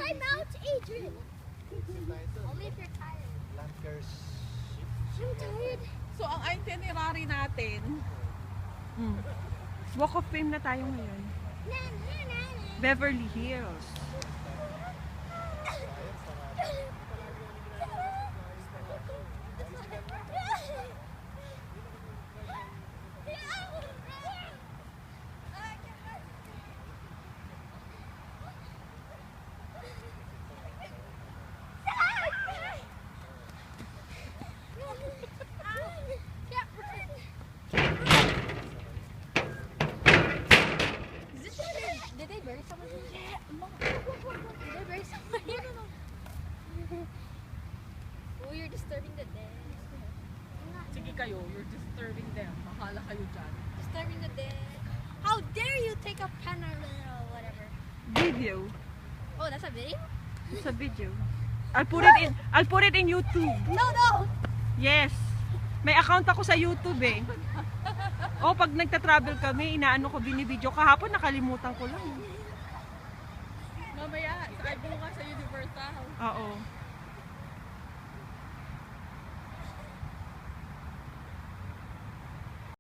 Time out, Adrian. Only if you're tired. Lankers I'm tired. So, ang itinerary natin, Walk of Fame na tayo ngayon. Na, na, na, na. Beverly Hills. Did they bury someone here? Did they bury someone here? Oh, you're disturbing the dead. sige kayo, you're disturbing them. Bahala kayo dyan. Disturbing the dead. How dare you take a panorama or whatever? Video. Oh, that's a video? It's a video. I'll put it in YouTube. No, no! Yes. May account ako sa YouTube eh. Oh, pag nagta-travel kami, inaano ko binibideo. Kahapon nakalimutan ko lang. Mamaya, sakay bunga sa Universal. Oo.